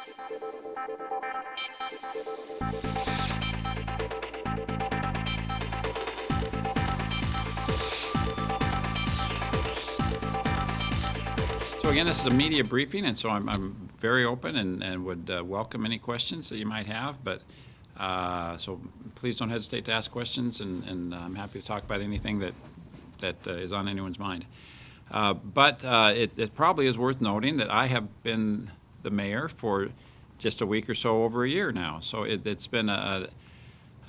So again, this is a media briefing, and so I'm very open and would welcome any questions that you might have. But so please don't hesitate to ask questions, and I'm happy to talk about anything that is on anyone's mind. But it probably is worth noting that I have been the mayor for just a week or so over a year now. So it's been a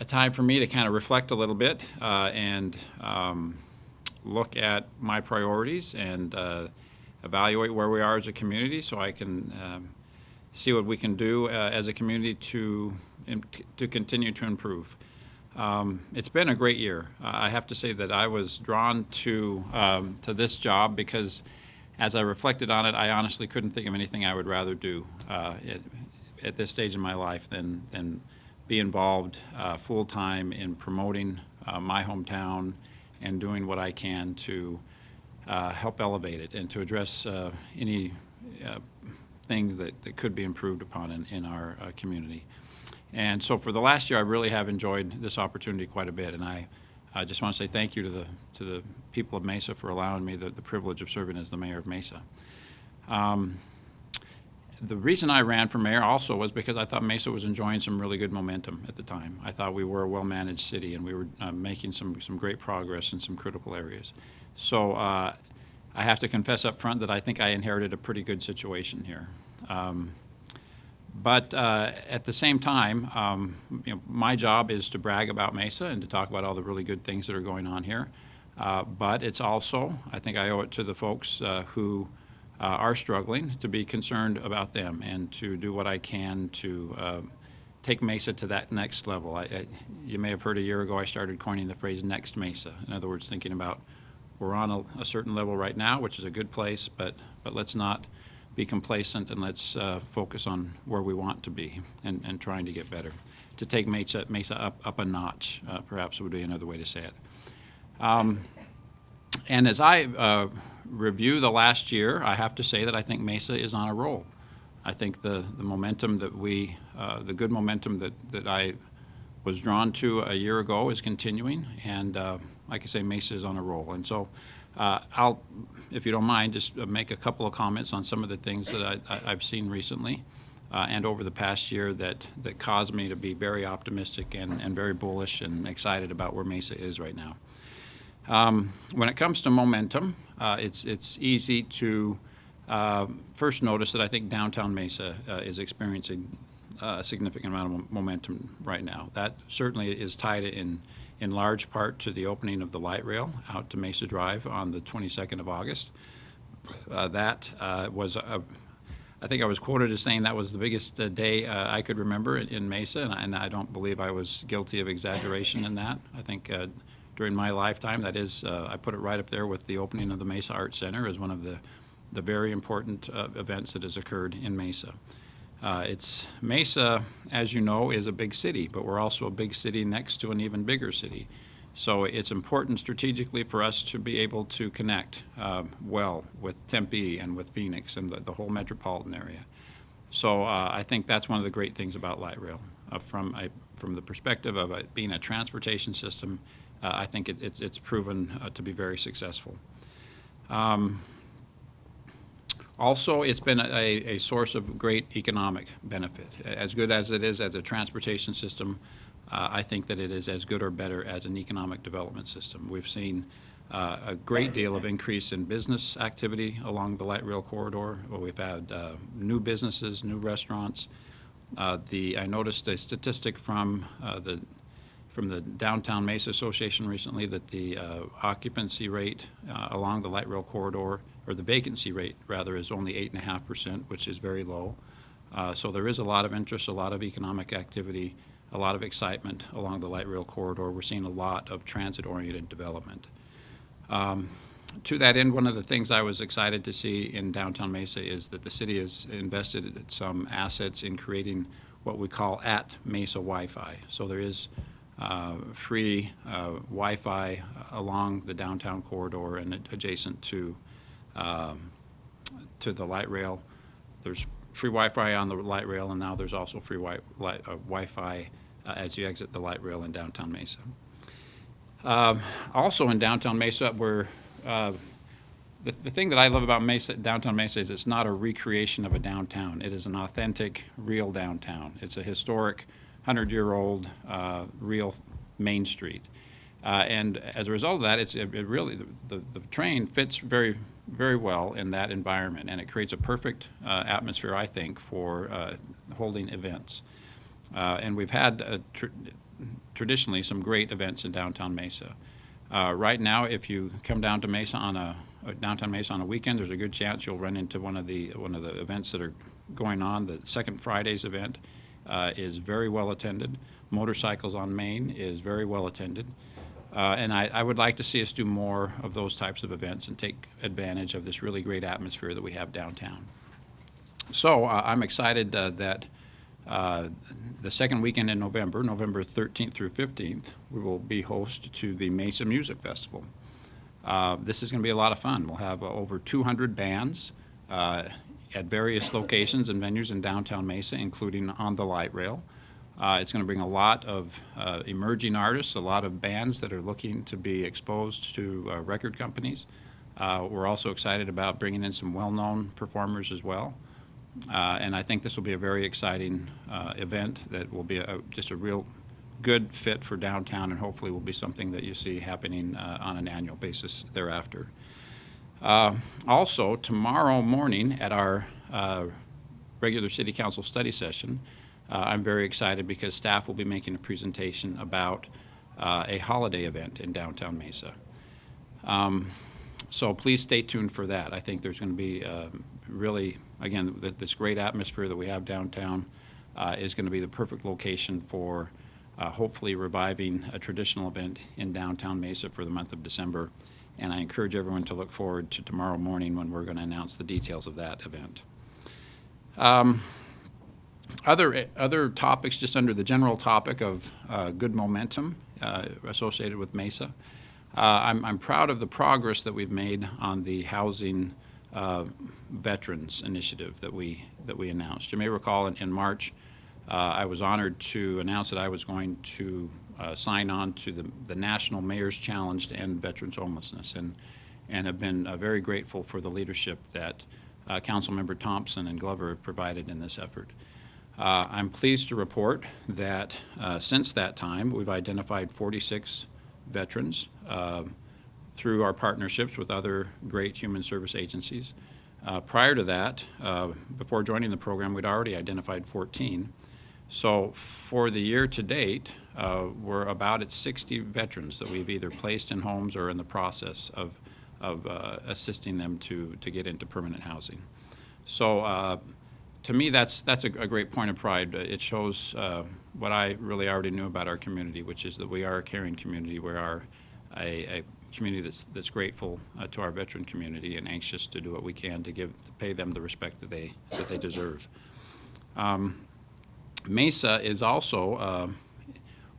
time for me to kind of reflect a little bit and look at my priorities and evaluate where we are as a community, so I can see what we can do as a community to continue to improve. It's been a great year. I have to say that I was drawn to this job because, as I reflected on it, I honestly couldn't think of anything I would rather do at this stage in my life than be involved full time in promoting my hometown and doing what I can to help elevate it and to address any things that could be improved upon in our community. And so for the last year, I really have enjoyed this opportunity quite a bit, and I just want to say thank you to the people of Mesa for allowing me the privilege of serving as the mayor of Mesa. The reason I ran for mayor also was because I thought Mesa was enjoying some really good momentum at the time. I thought we were a well-managed city, and we were making some great progress in some critical areas. So I have to confess up front that I think I inherited a pretty good situation here. But at the same time, my job is to brag about Mesa and to talk about all the really good things that are going on here. But it's also, I think I owe it to the folks who are struggling to be concerned about them and to do what I can to take Mesa to that next level. You may have heard a year ago I started coining the phrase next Mesa. In other words, thinking about we're on a certain level right now, which is a good place, but let's not be complacent, and let's focus on where we want to be and trying to get better. To take Mesa up a notch, perhaps would be another way to say it. And as I review the last year, I have to say that I think Mesa is on a roll. I think the momentum that the good momentum that I was drawn to a year ago is continuing, and like I say, Mesa is on a roll. And so I'll, if you don't mind, just make a couple of comments on some of the things that I've seen recently and over the past year that caused me to be very optimistic and very bullish and excited about where Mesa is right now. When it comes to momentum, it's easy to first notice that I think downtown Mesa is experiencing a significant amount of momentum right now. That certainly is tied in large part to the opening of the light rail out to Mesa Drive on the 22nd of August. That was I think I was quoted as saying that was the biggest day I could remember in Mesa, and I don't believe I was guilty of exaggeration in that. I think during my lifetime, that is, I put it right up there with the opening of the Mesa Art Center as one of the very important events that has occurred in Mesa. Mesa, as you know, is a big city, but we're also a big city next to an even bigger city. So it's important strategically for us to be able to connect well with Tempe and with Phoenix and the whole metropolitan area. So I think that's one of the great things about light rail. From the perspective of it being a transportation system, I think it's proven to be very successful. Also, it's been a source of great economic benefit. As good as it is as a transportation system, I think that it is as good or better as an economic development system. We've seen a great deal of increase in business activity along the light rail corridor. We've had new businesses, new restaurants. I noticed a statistic from the Downtown Mesa Association recently that the occupancy rate along the light rail corridor, or the vacancy rate rather, is only 8.5%, which is very low. So there is a lot of interest, a lot of economic activity, a lot of excitement along the light rail corridor. We're seeing a lot of transit-oriented development. To that end, one of the things I was excited to see in downtown Mesa is that the city has invested some assets in creating what we call at Mesa Wi-Fi. So there is free Wi-Fi along the downtown corridor and adjacent to the light rail. There's free Wi-Fi on the light rail, and now there's also free Wi-Fi as you exit the light rail in downtown Mesa. Also in downtown Mesa, the thing that I love about downtown Mesa is it's not a recreation of a downtown. It is an authentic, real downtown. It's a historic, 100-year-old, real Main Street. And as a result of that, the train fits very, very well in that environment, and it creates a perfect atmosphere, I think, for holding events. And we've had traditionally some great events in downtown Mesa. Right now, if you come down to downtown Mesa on a weekend, there's a good chance you'll run into one of the events that are going on. The Second Fridays event is very well attended. Motorcycles on Main is very well attended. And I would like to see us do more of those types of events and take advantage of this really great atmosphere that we have downtown. So I'm excited that the second weekend in November 13th through 15th, we will be host to the Mesa Music Festival. This is going to be a lot of fun. We'll have over 200 bands at various locations and venues in downtown Mesa, including on the light rail. It's going to bring a lot of emerging artists, a lot of bands that are looking to be exposed to record companies. We're also excited about bringing in some well-known performers as well. And I think this will be a very exciting event that will be just a real good fit for downtown, and hopefully will be something that you see happening on an annual basis thereafter. Also, tomorrow morning at our regular City Council study session, I'm very excited because staff will be making a presentation about a holiday event in downtown Mesa. So please stay tuned for that. I think there's going to be really, again, this great atmosphere that we have downtown is going to be the perfect location for hopefully reviving a traditional event in downtown Mesa for the month of December. And I encourage everyone to look forward to tomorrow morning when we're going to announce the details of that event. Other topics just under the general topic of good momentum associated with Mesa. I'm proud of the progress that we've made on the housing veterans initiative that we announced. You may recall in March, I was honored to announce that I was going to sign on to the National Mayor's Challenge to End Veterans Homelessness, and have been very grateful for the leadership that Councilmember Thompson and Glover have provided in this effort. I'm pleased to report that since that time, we've identified 46 veterans through our partnerships with other great human service agencies. Prior to that, before joining the program, we'd already identified 14. So for the year to date, we're about at 60 veterans that we've either placed in homes or in the process of assisting them to get into permanent housing. So to me, that's a great point of pride. It shows what I really already knew about our community, which is that we are a caring community. We are a community that's grateful to our veteran community and anxious to do what we can to pay them the respect that they deserve. Mesa is also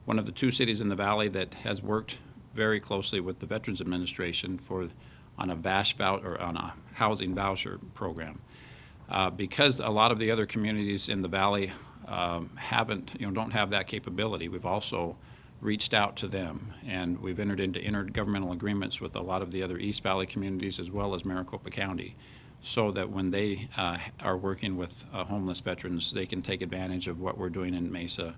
one of the two cities in the valley that has worked very closely with the Veterans Administration on a housing voucher program. Because a lot of the other communities in the valley don't have that capability, we've also reached out to them, and we've entered into intergovernmental agreements with a lot of the other East Valley communities as well as Maricopa County, so that when they are working with homeless veterans, they can take advantage of what we're doing in Mesa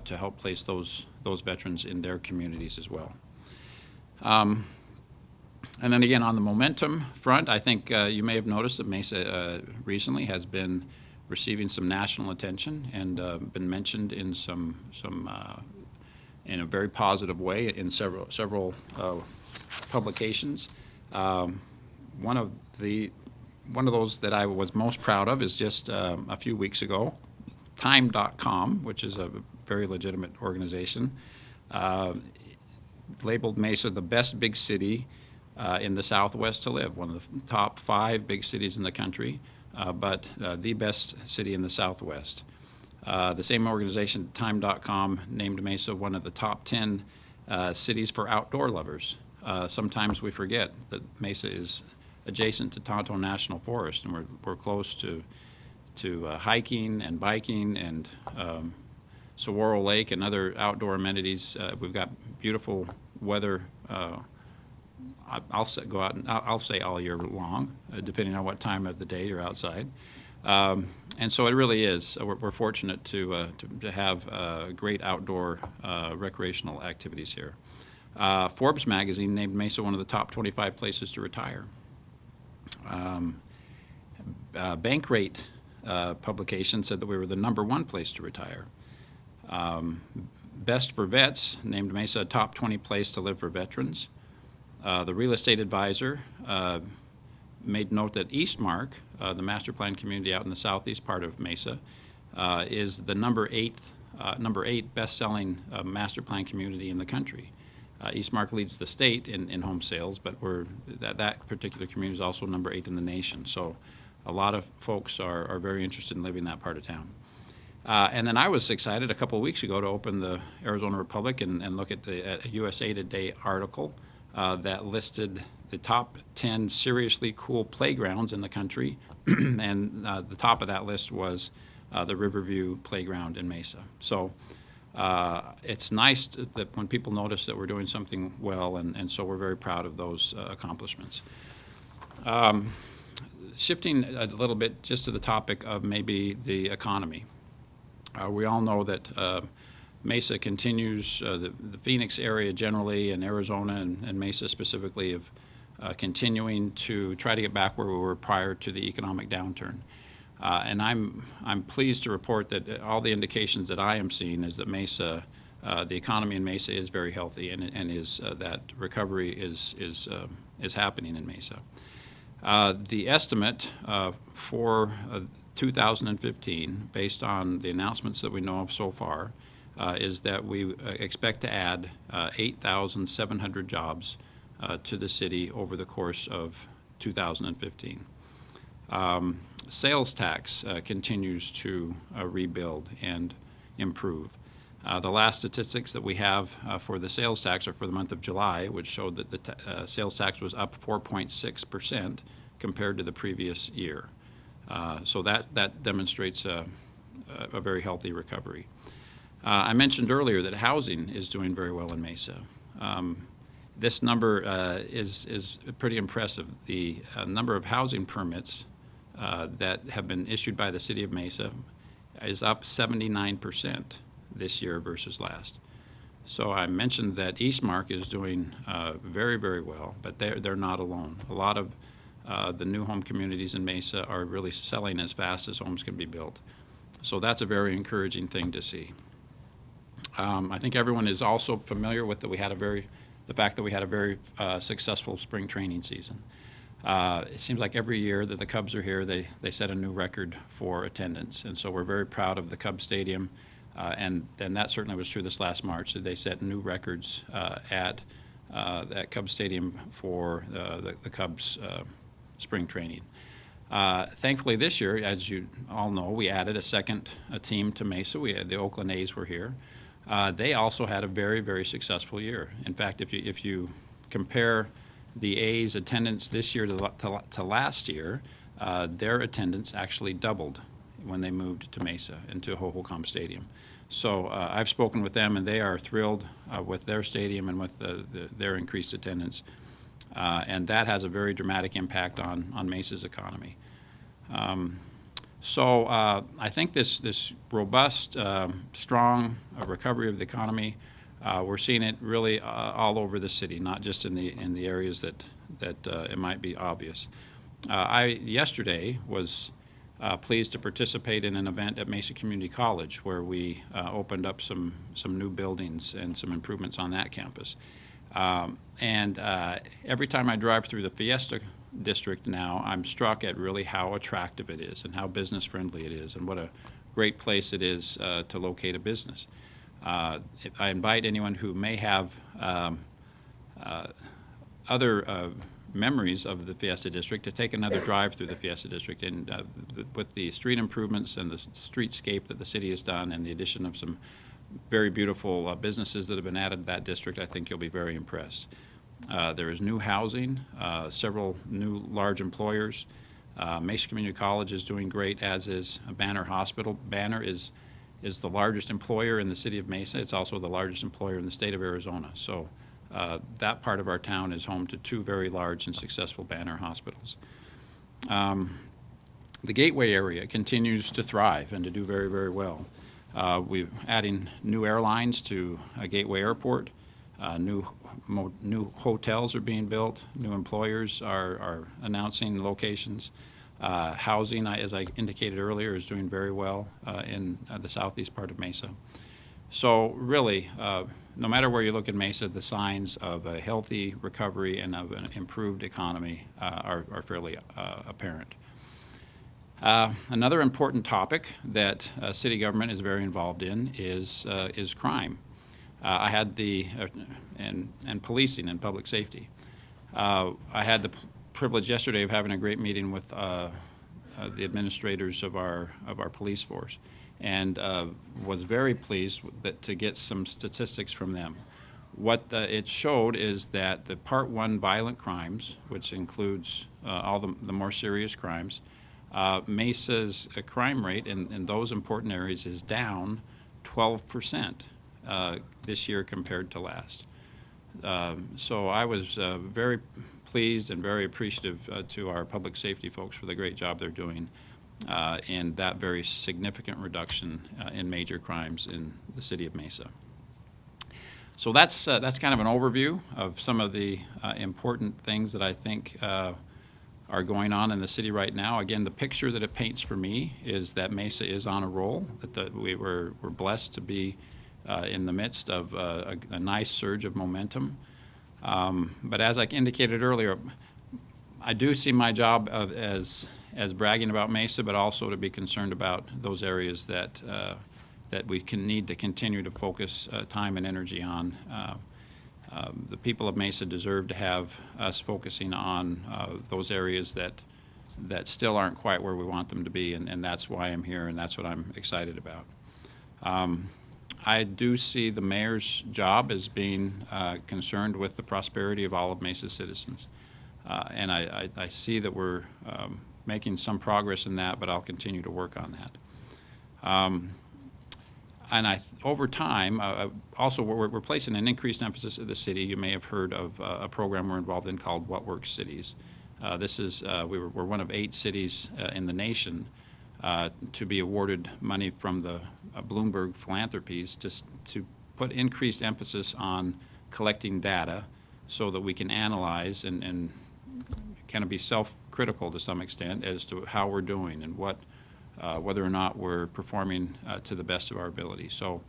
to help place those veterans in their communities as well. And then again, on the momentum front, I think you may have noticed that Mesa recently has been receiving some national attention and been mentioned in in a very positive way in several publications. One of those that I was most proud of is just a few weeks ago, Time.com, which is a very legitimate organization, labeled Mesa the best big city in the Southwest to live, one of the top 5 big cities in the country, but the best city in the Southwest. The same organization, Time.com, named Mesa one of the top 10 cities for outdoor lovers. Sometimes we forget that Mesa is adjacent to Tonto National Forest, and we're close to hiking and biking and Saguaro Lake and other outdoor amenities. We've got beautiful weather. Go out and I'll say all year long, depending on what time of the day you're outside. And so it really is. We're fortunate to have great outdoor recreational activities here. Forbes magazine named Mesa one of the top 25 places to retire. Bankrate publication said that we were the #1 place to retire. Best for Vets named Mesa a top 20 place to live for veterans. The Real Estate Advisor made note that Eastmark, the master plan community out in the southeast part of Mesa, is the number eight best-selling master plan community in the country. Eastmark leads the state in home sales, but that particular community is also number 8 in the nation. So a lot of folks are very interested in living in that part of town. And then I was excited a couple of weeks ago to open the Arizona Republic and look at a USA Today article that listed the top 10 seriously cool playgrounds in the country. And the top of that list was the Riverview Playground in Mesa. So it's nice that when people notice that we're doing something well, and so we're very proud of those accomplishments. Shifting a little bit just to the topic of maybe the economy. We all know that Mesa continues, the Phoenix area generally, and Arizona and Mesa specifically, of continuing to try to get back where we were prior to the economic downturn. And I'm pleased to report that all the indications that I am seeing is that Mesa, the economy in Mesa is very healthy, and is that recovery is happening in Mesa. The estimate for 2015, based on the announcements that we know of so far, is that we expect to add 8,700 jobs to the city over the course of 2015. Sales tax continues to rebuild and improve. The last statistics that we have for the sales tax are for the month of July, which showed that the sales tax was up 4.6% compared to the previous year. So that demonstrates a very healthy recovery. I mentioned earlier that housing is doing very well in Mesa. This number is pretty impressive. The number of housing permits that have been issued by the City of Mesa is up 79% this year versus last. So I mentioned that Eastmark is doing very, very well, but they're not alone. A lot of the new home communities in Mesa are really selling as fast as homes can be built. So that's a very encouraging thing to see. I think everyone is also familiar with the fact that we had a very successful spring training season. It seems like every year that the Cubs are here, they set a new record for attendance, and so we're very proud of the Cubs Stadium, and that certainly was true this last March. They set new records at Cubs Stadium for the Cubs spring training. Thankfully this year, as you all know, we added a team to Mesa. The Oakland A's were here. They also had a very, very successful year. In fact, if you compare the A's attendance this year to last year, their attendance actually doubled when they moved to Mesa, into Hohokam Stadium. So I've spoken with them, and they are thrilled with their stadium and with their increased attendance. And that has a very dramatic impact on Mesa's economy. So I think this robust, strong recovery of the economy, we're seeing it really all over the city, not just in the areas that it might be obvious. I yesterday was pleased to participate in an event at Mesa Community College where we opened up some new buildings and some improvements on that campus. And every time I drive through the Fiesta District now, I'm struck at really how attractive it is and how business friendly it is, and what a great place it is to locate a business. I invite anyone who may have other memories of the Fiesta District to take another drive through the Fiesta District, and with the street improvements and the streetscape that the city has done, and the addition of some very beautiful businesses that have been added to that district, I think you'll be very impressed. There is new housing, several new large employers. Mesa Community College is doing great, as is Banner Hospital. Banner is the largest employer in the city of Mesa. It's also the largest employer in the state of Arizona. So that part of our town is home to two very large and successful Banner hospitals. The Gateway area continues to thrive and to do very, very well. We're adding new airlines to Gateway Airport. New hotels are being built. New employers are announcing locations. Housing, as I indicated earlier, is doing very well in the southeast part of Mesa. So really, no matter where you look at Mesa, the signs of a healthy recovery and of an improved economy are fairly apparent. Another important topic that city government is very involved in is crime. I had and policing and public safety. I had the privilege yesterday of having a great meeting with the administrators of our police force, and was very pleased to get some statistics from them. What it showed is that the Part 1 violent crimes, which includes all the more serious crimes, Mesa's crime rate in those important areas is down 12% this year compared to last. So I was very pleased and very appreciative to our public safety folks for the great job they're doing in that very significant reduction in major crimes in the city of Mesa. So that's kind of an overview of some of the important things that I think are going on in the city right now. Again, the picture that it paints for me is that Mesa is on a roll, that we're blessed to be in the midst of a nice surge of momentum. But as I indicated earlier, I do see my job as bragging about Mesa, but also to be concerned about those areas that we need to continue to focus time and energy on. The people of Mesa deserve to have us focusing on those areas that still aren't quite where we want them to be, and that's why I'm here, and that's what I'm excited about. I do see the mayor's job as being concerned with the prosperity of all of Mesa's citizens. And I see that we're making some progress in that, but I'll continue to work on that. And over time, also we're placing an increased emphasis at the city. You may have heard of a program we're involved in called What Works Cities. This is, we're one of 8 cities in the nation to be awarded money from the Bloomberg Philanthropies to put increased emphasis on collecting data so that we can analyze and kind of be self-critical to some extent as to how we're doing and whether or not we're performing to the best of our ability. So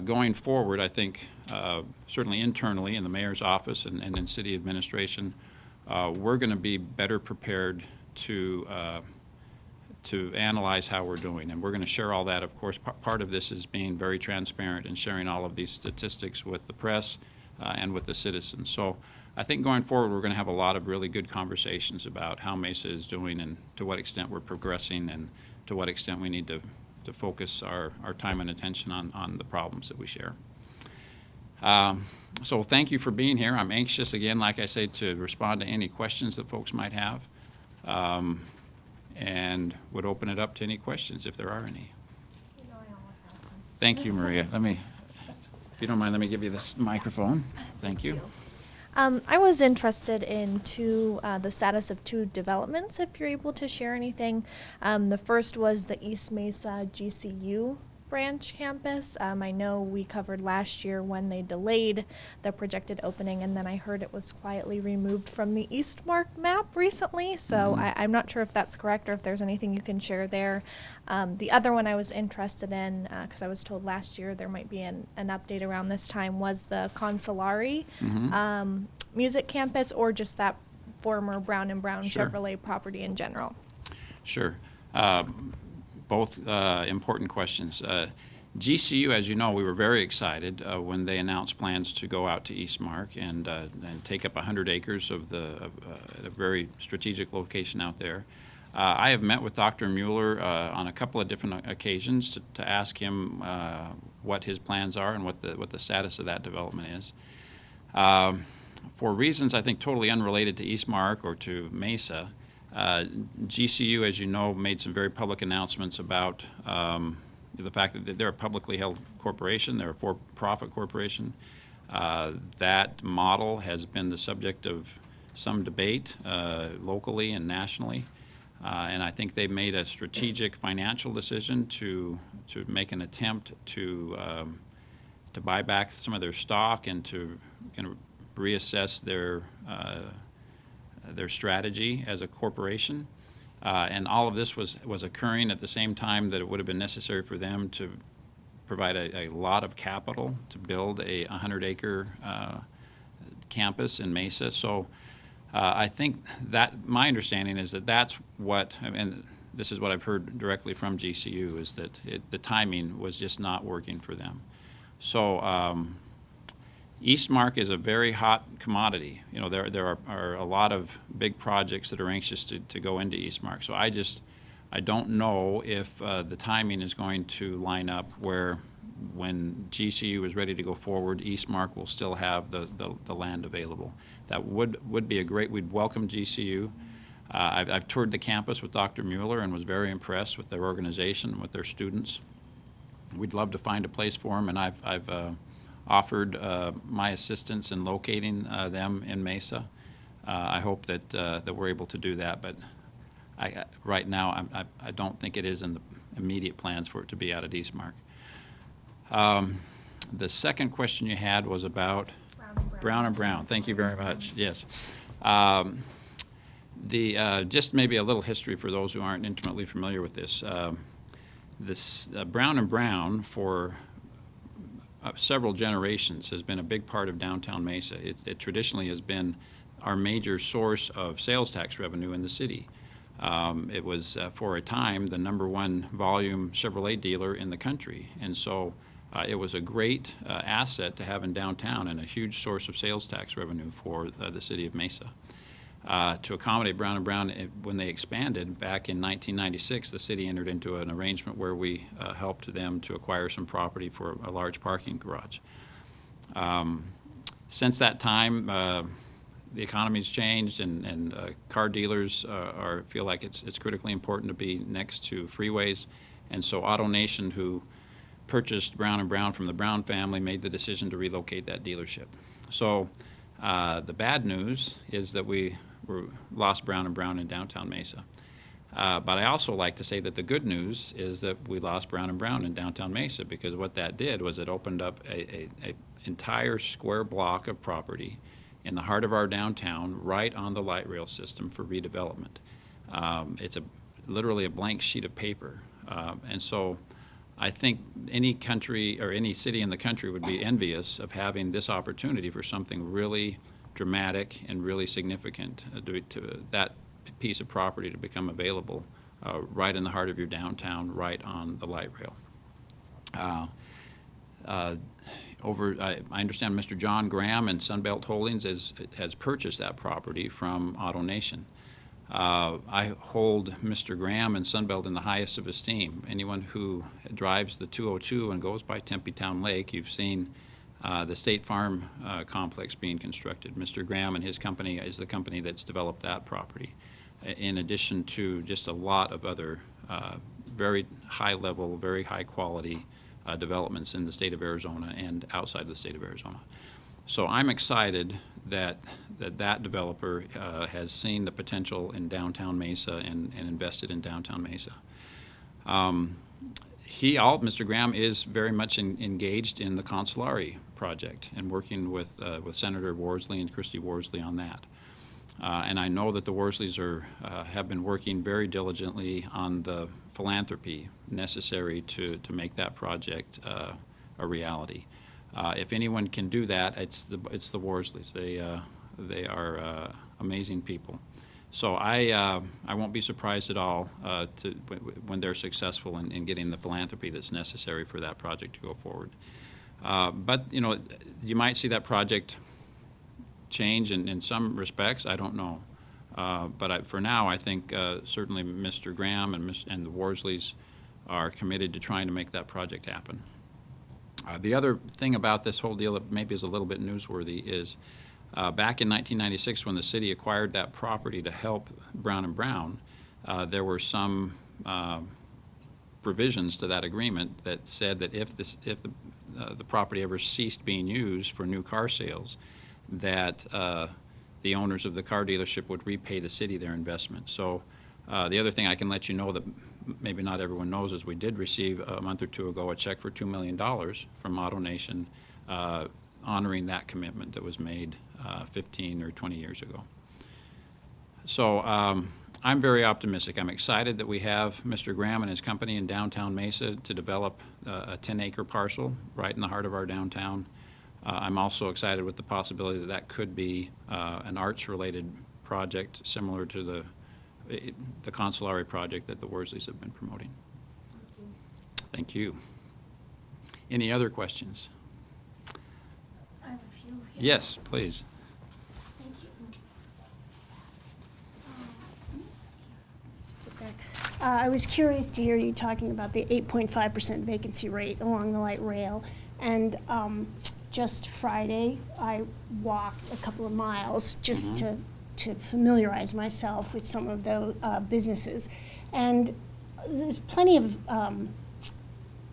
going forward, I think certainly internally in the mayor's office and in city administration, we're going to be better prepared to analyze how we're doing. And we're going to share all that. Of course, part of this is being very transparent and sharing all of these statistics with the press and with the citizens. So I think going forward, we're going to have a lot of really good conversations about how Mesa is doing and to what extent we're progressing and to what extent we need to focus our time and attention on the problems that we share. So thank you for being here. I'm anxious, again, like I say, to respond to any questions that folks might have. And would open it up to any questions if there are any. Thank you, Maria. If you don't mind, let me give you this microphone. Thank you. I was interested in the status of 2 developments, if you're able to share anything. The first was the East Mesa GCU branch campus. I know we covered last year when they delayed the projected opening, and then I heard it was quietly removed from the Eastmark map recently, so I'm not sure if that's correct or if there's anything you can share there. The other one I was interested in, because I was told last year there might be an update around this time, was the Consolari music campus, or just that former Brown & Brown Sure. Chevrolet property in general. Sure. Both important questions. GCU, as you know, we were very excited when they announced plans to go out to Eastmark and take up 100 acres of a very strategic location out there. I have met with Dr. Mueller on a couple of different occasions to ask him what his plans are and what the status of that development is. For reasons I think totally unrelated to Eastmark or to Mesa, GCU, as you know, made some very public announcements about the fact that they're a publicly held corporation, they're a for-profit corporation. That model has been the subject of some debate locally and nationally. And I think they've made a strategic financial decision to make an attempt to buy back some of their stock and to kind of reassess their strategy as a corporation. And all of this was occurring at the same time that it would have been necessary for them to provide a lot of capital to build a 100-acre campus in Mesa. So I think that my understanding is that that's what, and this is what I've heard directly from GCU, is that the timing was just not working for them. So Eastmark is a very hot commodity. You know, there are a lot of big projects that are anxious to go into Eastmark. So I don't know if the timing is going to line up where when GCU is ready to go forward, Eastmark will still have the land available. That would be a great, we'd welcome GCU. I've toured the campus with Dr. Mueller and was very impressed with their organization, with their students. We'd love to find a place for them, and I've offered my assistance in locating them in Mesa. I hope that we're able to do that, but right now I don't think it is in the immediate plans for it to be out at Eastmark. The second question you had was about Brown and Brown. Thank you very much. Yes. Just maybe a little history for those who aren't intimately familiar with this. Brown and Brown for several generations has been a big part of downtown Mesa. It traditionally has been our major source of sales tax revenue in the city. It was, for a time, the #1 volume Chevrolet dealer in the country. And so it was a great asset to have in downtown and a huge source of sales tax revenue for the city of Mesa. To accommodate Brown and Brown, when they expanded back in 1996, the city entered into an arrangement where we helped them to acquire some property for a large parking garage. Since that time, the economy's changed, and car dealers feel like it's critically important to be next to freeways. And so AutoNation, who purchased Brown and Brown from the Brown family, made the decision to relocate that dealership. So the bad news is that we lost Brown and Brown in downtown Mesa. But I also like to say that the good news is that we lost Brown and Brown in downtown Mesa, because what that did was it opened up a entire square block of property in the heart of our downtown, right on the light rail system for redevelopment. It's literally a blank sheet of paper. And so I think any country or any city in the country would be envious of having this opportunity for something really dramatic and really significant to that piece of property to become available right in the heart of your downtown, right on the light rail. I understand Mr. John Graham and Sunbelt Holdings has purchased that property from AutoNation. I hold Mr. Graham and Sunbelt in the highest of esteem. Anyone who drives the 202 and goes by Tempe Town Lake, you've seen the State Farm complex being constructed. Mr. Graham and his company is the company that's developed that property, in addition to just a lot of other very high level, very high quality developments in the state of Arizona and outside the state of Arizona. So I'm excited that developer has seen the potential in downtown Mesa and invested in downtown Mesa. Mr. Graham is very much engaged in the Consolari project and working with Senator Worsley and Christy Worsley on that. And I know that the Worsleys have been working very diligently on the philanthropy necessary to make that project a reality. If anyone can do that, it's the Worsleys. They are amazing people. So I won't be surprised at all when they're successful in getting the philanthropy that's necessary for that project to go forward. But you might see that project change in some respects. I don't know. But for now, I think certainly Mr. Graham and the Worsleys are committed to trying to make that project happen. The other thing about this whole deal that maybe is a little bit newsworthy is Back in 1996, when the city acquired that property to help Brown and Brown, there were some provisions to that agreement that said that if the property ever ceased being used for new car sales, that the owners of the car dealership would repay the city their investment. So the other thing I can let you know that maybe not everyone knows is we did receive a month or two ago a check for $2 million from AutoNation honoring that commitment that was made 15 or 20 years ago. So I'm very optimistic. I'm excited that we have Mr. Graham and his company in downtown Mesa to develop a 10-acre parcel right in the heart of our downtown. I'm also excited with the possibility that that could be an arts-related project similar to the Consolari project that the Worsleys have been promoting. Thank you. Any other questions? I have a few. Yes, please. Thank you. Sit back. I was curious to hear you talking about the 8.5% vacancy rate along the light rail. And just Friday, I walked a couple of miles just to familiarize myself with some of those businesses. And there's plenty of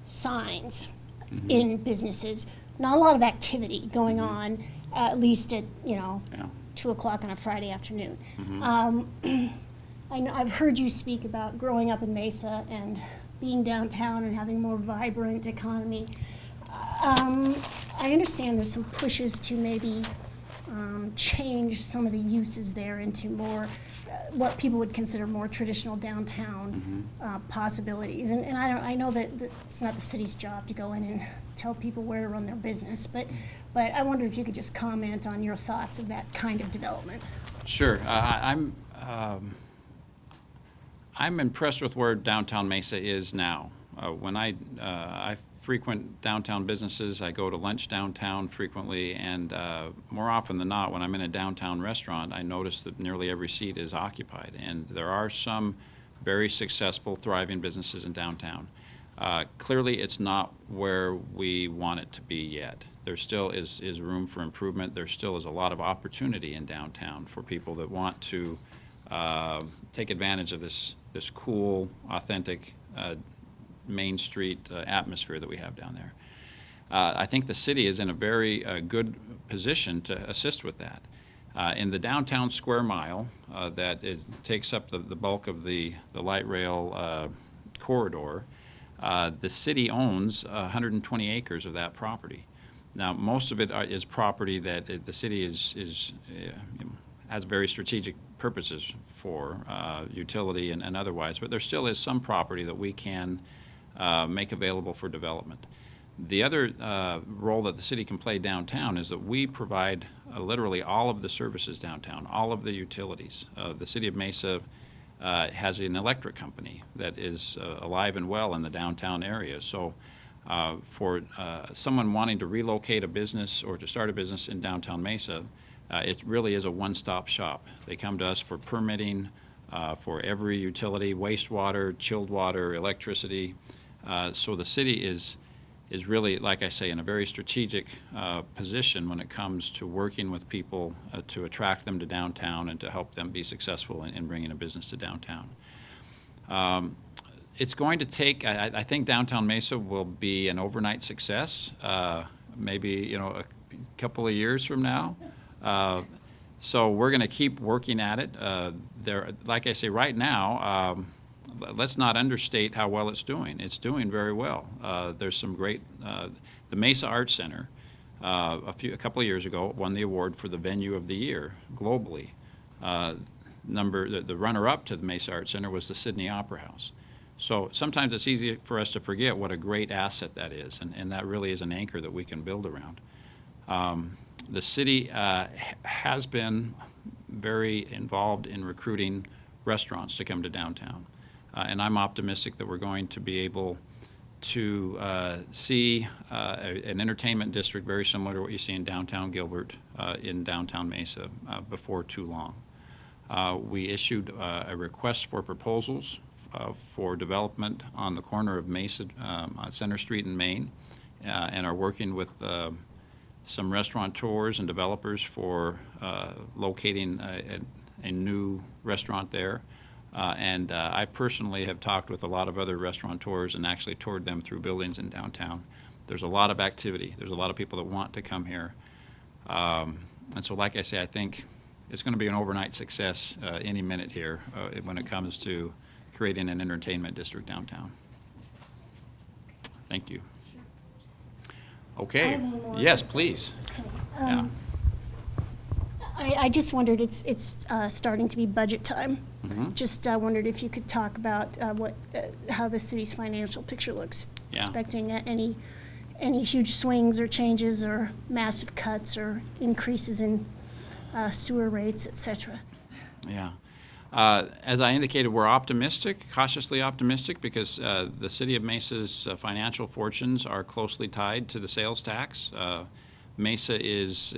signs in businesses, not a lot of activity going on, at least at, Yeah. 2 o'clock on a Friday afternoon. I know, I've heard you speak about growing up in Mesa and being downtown and having more vibrant economy. I understand there's some pushes to maybe change some of the uses there into more, what people would consider more traditional downtown possibilities. And I know that it's not the city's job to go in and tell people where to run their business, but I wonder if you could just comment on your thoughts of that kind of development. Sure. I'm impressed with where downtown Mesa is now. When I frequent downtown businesses, I go to lunch downtown frequently, and more often than not, when I'm in a downtown restaurant, I notice that nearly every seat is occupied. And there are some very successful, thriving businesses in downtown. Clearly, it's not where we want it to be yet. There still is room for improvement. There still is a lot of opportunity in downtown for people that want to take advantage of this cool, authentic Main Street atmosphere that we have down there. I think the city is in a very good position to assist with that. In the downtown square mile that takes up the bulk of the light rail corridor, the city owns 120 acres of that property. Now, most of it is property that the city has very strategic purposes for, utility and otherwise, but there still is some property that we can make available for development. The other role that the city can play downtown is that we provide literally all of the services downtown, all of the utilities. The city of Mesa has an electric company that is alive and well in the downtown area. So for someone wanting to relocate a business or to start a business in downtown Mesa, it really is a one-stop shop. They come to us for permitting for every utility, wastewater, chilled water, electricity. So the city is really, like I say, in a very strategic position when it comes to working with people to attract them to downtown and to help them be successful in bringing a business to downtown. It's going to take, I think downtown Mesa will be an overnight success, maybe a couple of years from now. So we're going to keep working at it. Like I say, right now, let's not understate how well it's doing. It's doing very well. There's some great, the Mesa Arts Center, a couple of years ago, won the award for the venue of the year globally. The runner-up to the Mesa Arts Center was the Sydney Opera House. So sometimes it's easy for us to forget what a great asset that is, and that really is an anchor that we can build around. The city has been very involved in recruiting restaurants to come to downtown. And I'm optimistic that we're going to be able to see an entertainment district very similar to what you see in downtown Gilbert in downtown Mesa before too long. We issued a request for proposals for development on the corner of Mesa, Center Street and Main, and are working with some restaurateurs and developers for locating a new restaurant there. And I personally have talked with a lot of other restaurateurs and actually toured them through buildings in downtown. There's a lot of activity. There's a lot of people that want to come here. And so, like I say, I think it's going to be an overnight success any minute here when it comes to creating an entertainment district downtown. Thank you. Okay. I have one more. Yes, please. Yeah. I just wondered, it's starting to be budget time. Mhm. Just wondered if you could talk about how the city's financial picture looks. Yeah. Expecting any huge swings or changes or massive cuts or increases in sewer rates, et cetera. Yeah. As I indicated, we're optimistic, cautiously optimistic, because the City of Mesa's financial fortunes are closely tied to the sales tax. Mesa is,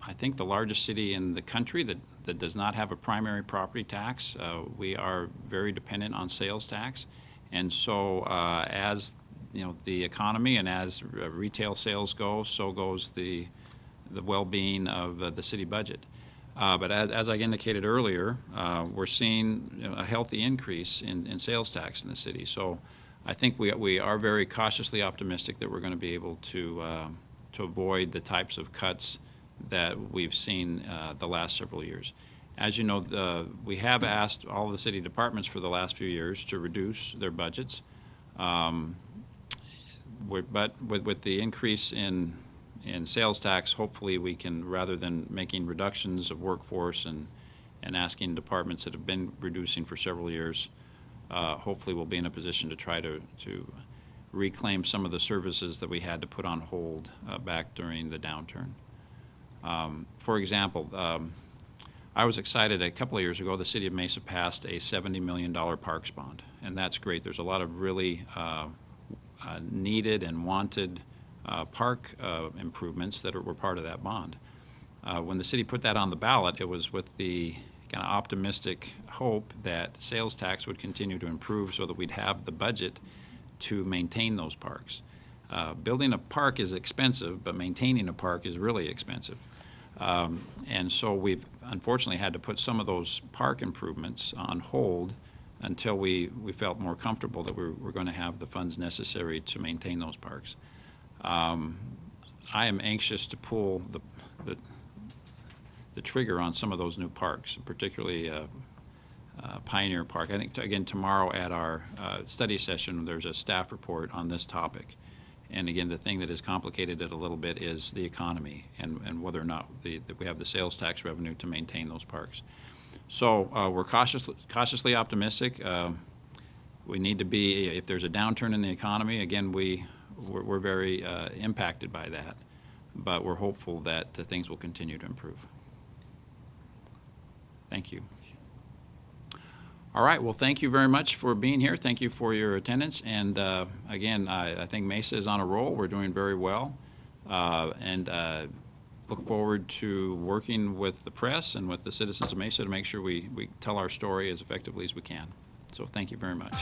I think, the largest city in the country that does not have a primary property tax. We are very dependent on sales tax. And so as the economy and as retail sales go, so goes the well-being of the city budget. But as I indicated earlier, we're seeing a healthy increase in sales tax in the city. So I think we are very cautiously optimistic that we're going to be able to avoid the types of cuts that we've seen the last several years. As you know, we have asked all the city departments for the last few years to reduce their budgets. But with the increase in sales tax, hopefully we can, rather than making reductions of workforce and asking departments that have been reducing for several years, hopefully we'll be in a position to try to reclaim some of the services that we had to put on hold back during the downturn. For example, I was excited a couple of years ago, the City of Mesa passed a $70 million parks bond, and that's great. There's a lot of really needed and wanted park improvements that were part of that bond. When the city put that on the ballot, it was with the kind of optimistic hope that sales tax would continue to improve so that we'd have the budget to maintain those parks. Building a park is expensive, but maintaining a park is really expensive. And so we've unfortunately had to put some of those park improvements on hold until we felt more comfortable that we're going to have the funds necessary to maintain those parks. I am anxious to pull the trigger on some of those new parks, particularly Pioneer Park. I think, again, tomorrow at our study session, there's a staff report on this topic. And again, the thing that has complicated it a little bit is the economy and whether or not that we have the sales tax revenue to maintain those parks. So we're cautiously optimistic. We need to be, if there's a downturn in the economy, again, we're very impacted by that. But we're hopeful that things will continue to improve. Thank you. All right, well, thank you very much for being here. Thank you for your attendance. And again, I think Mesa is on a roll. We're doing very well. And look forward to working with the press and with the citizens of Mesa to make sure we tell our story as effectively as we can. So thank you very much.